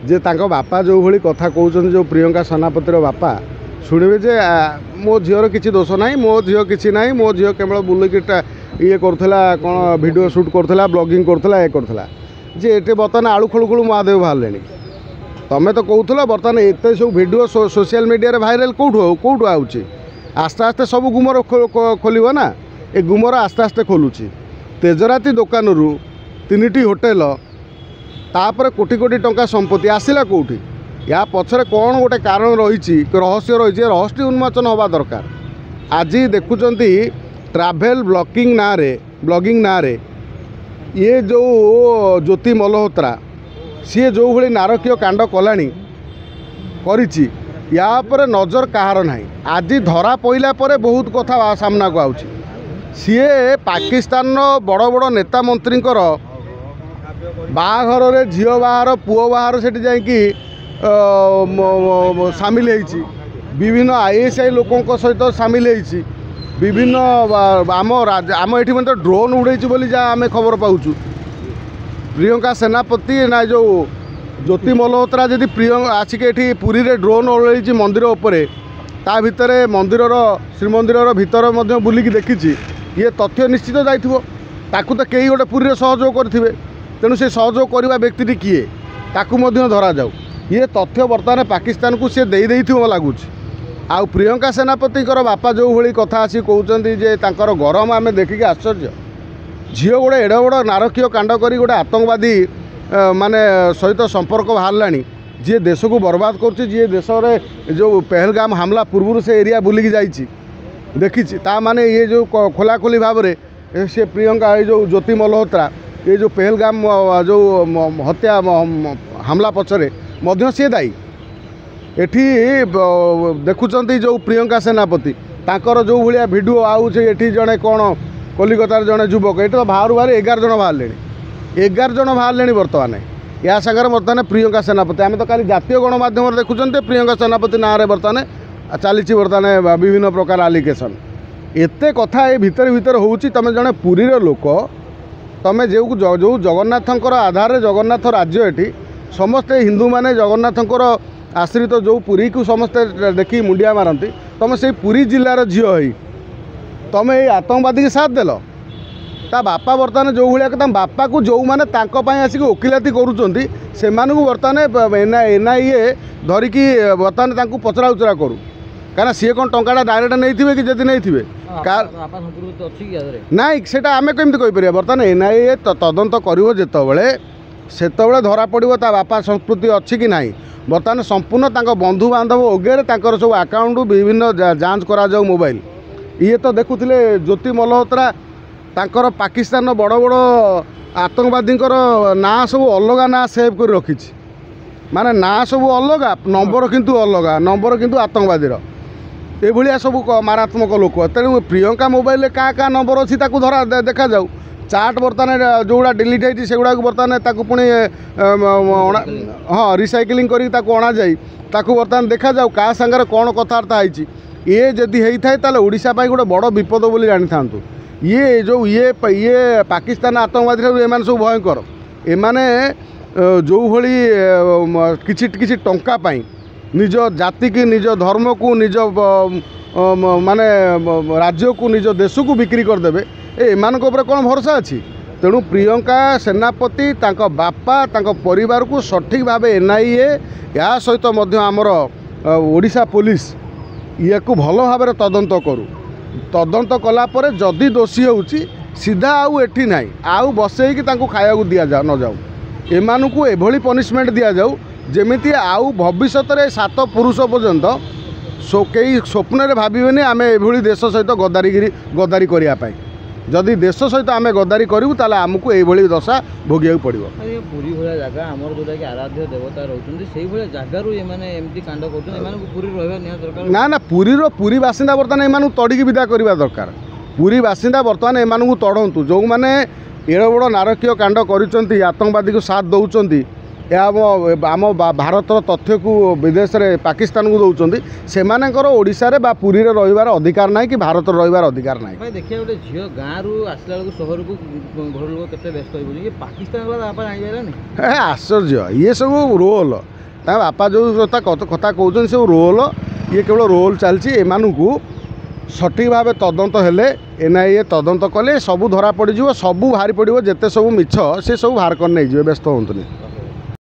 जे तांको बापा जो भली कथा कहउछन जो प्रियंका सेनापतिर बापा शुणवे जे मो झीर किसी दोष ना मो झील किसी ना मो झील केवल बुलिक ये करूला कौन वीडियो शूट करूला ब्लॉगिंग करूला ये करूला जे ये बर्तमान आलू खड़ू खड़ू महादेव बाहर तमें तो कहूल बर्तमान एत सब भिड सोशल मीडिया भाइराल कौटू आउची आस्ते आस्ते सब गुमर खोल ना ये गुमर आस्ते आस्ते खोलुची तेजराती दुकान रु 3टी होटेल तापर कोटी कोटी टंका संपत्ति आसला कौटी या पछरे कौन गोटे कारण रही रहस्य रही रहस्य उन्मोचन हवा दरकार आज देखुंट ट्रैवल ब्लॉगिंग ना रे ये जो ज्योति मल्होत्रा सी जो भली नारकीय कांड कलानी करिछि या पर नजर कहार ना आज धरा पइला परे बहुत कथा सामना को आउछि सी पाकिस्तान बड़ बड़ नेता मंत्री बाहाघर रे झील बाहार पुओ बाहार से जाकि सामिल होइछि विभिन्न ISI लोकों सहित सामिल होइछि विभिन्न आम एठी मन तो ड्रोन उड़ेछि बोली जा आमे खबर पाउछु प्रियंका सेनापति ना जो ज्योति मल्होत्रा जदि प्रियंका आसिक एठी पुरी रे ड्रोन उड़ेछि मंदिर उपरे ता भितरे मंदिर श्रीमंदिर भितर मध्य बुलिकी देखिछि ये तथ्य निश्चित जाइथिबो ताकू तो कई गोटे पुरी रे सहयोग करथिबे तेणु से सहयोग करवा व्यक्ति किए ताकू मध्य धरा जाऊ ये तथ्य बर्तमान पाकिस्तान को सी दे लगुच आ प्रियंका सेनापति बापा जो भली कथा आसी कहते जे तांकर गरम आम देखिक आश्चर्य झील गोटे एड़ बड़ नारकीय कांड कर गोटे आतंकवादी माने सहित संपर्क बाहर जी देश को बर्बाद कर देश में जो पहलगाम हमला पूर्व से एरिया बुलिकी जाइए देखी माने ये जो खोलाखोली भाव में से प्रियंका ये जो ज्योति मल्होत्रा ये जो पहलगाम जो हत्या हमला पछरे मध्य सी दायी एठी देखुंट जो प्रियंका सेनापति तांकर जो भाया भिडियो आउे जड़े कौन कलिकतार जड़े युवक ये तो बाहर 11 जन बाहर 11 जन बाहर बर्तमान या सागर बर्तमान प्रियंका सेनापति आम तो खाली जातीय गणमाध्यम देखुंत प्रियंका सेनापति ना बर्तमान चली बर्तमान विभिन्न प्रकार आलिगेसन एत कथा ये भितर भितर होची तमें जड़े पुरी लोक तमें जो जगन्नाथंकर आधार जगन्नाथ राज्य एटी समस्ते हिंदू माने जगन्नाथंकर आश्रित जो पुरी को समस्ते देखी मुंडिया मारती तुम से पुरी जिलार झील ही तुम ये आतंकवादी के साथ देल ता बापा बर्तमान जो भाया बापा को जो मैंने आसिक वकिलाती करुँच से बर्तमान NIA धरिकी बर्तमान पचरा उचरा करूँ कहीं सी कौन टाटा डायरेक्ट नहीं कि जदि नहीं ना से आम कमी कहीपर बर्तमान NIA तदंत कर सेतबले धरा पड़ो ता बापा संस्कृति अच्छी कि नहीं बर्तमान संपूर्ण तांको बंधु बांधव ओगेरे तांकर सब अकाउंट विभिन्न जांच करा जाऊ मोबाइल ये तो देखुले ज्योति मल्होत्रा तांकर पाकिस्तान बड़ बड़ आतंकवादी ना सब अलग ना सेव कर रखी माने ना सब अलग नंबर किंतु अलग नंबर किंतु आतंकवादी ये भाया सब मारात्मक लोक तेणु प्रियंका मोबाइल क्या नंबर अच्छी धरा देखा जाऊ चाट बर्तमान जोड़ा डिलीट होती से गुड़ा बर्तमान पुणी हाँ रिसाइक्लिंग करा जाए बर्तमान देखा जाऊ क्या सांगे कौन कथबार्ता होती ये जदि होता है ओडिशा गोटे बड़ विपद बोली जानी था ये जो ये पाकिस्तान आतंकवादी एम सब भयंकर एमाने जो भली किसी टंका पाई निज जाति की निज धर्म को निज माने राज्य को निज देश को बिक्री करदे एमान कौन भरोसा अच्छी तेणु प्रियंका सेनापति तांको बापा तांको परिवार को सठिक भाव NIA या सहित आमर ओडिशा पुलिस ये को भल भाव तदंत करू तदंत कलापर जदि दोषी होउची सीधा आउ एठी नहीं आउ बसैकी खाया दि जा न जाऊ एमान को एभली पनिशमेंट दि जाऊ जेमिति आउ भविष्य में 7 पुरुष पर्यंत कई स्वप्न भावे आम एभली देश सहित गद्दारी करने जदि देश सहित आम गद्दारी करूँ ताले आमको ये दशा भोगिया पड़ो पुरी भाया जगह आमर जोटा कि आराध्य देवता रोचे से जगार एमती कांड कर ना ना पुरी बासिंदा बर्तमान एम तड़िकी विदा करवा दरकार पुरी बासिंदा बर्तमान एम तड़ू जो मैंने एड़ बड़ नारकीय कांड कर आतंकवादी को साथ दौरान आम भारत तथ्य को विदेश में पाकिस्तान को दौरान से ओडिशा रे बा पुरी रे रहिबार अधिकार ना कि भारत रहिबार अधिकार ना भाई देखिए गोटे झील गाँव रु आसला बेलू सहर को घर लोग केते व्यस्त हो पाकिस्तान वाला आश्चर्य ये सब रोल ତାଙ୍କ ବାପା ଯେଉଁ କଥା କହୁଛନ୍ତି ସବୁ ରୋଲ୍, ଇଏ କେବଳ ରୋଲ୍ ଚାଲିଛି। ଏମାନଙ୍କୁ ସଠିକ୍ ଭାବେ ତଦନ୍ତ ହେଲେ NIA ତଦନ୍ତ କଲେ ସବୁ ଧରା ପଡ଼ିଯିବ, ସବୁ ବାହାରି ପଡ଼ିବ, ଯେତେ ସବୁ ମିଛ ସେ ସବୁ ବାହାର କରି ନେଇଯିବେ, ବ୍ୟସ୍ତ ହୁଅନ୍ତୁନି।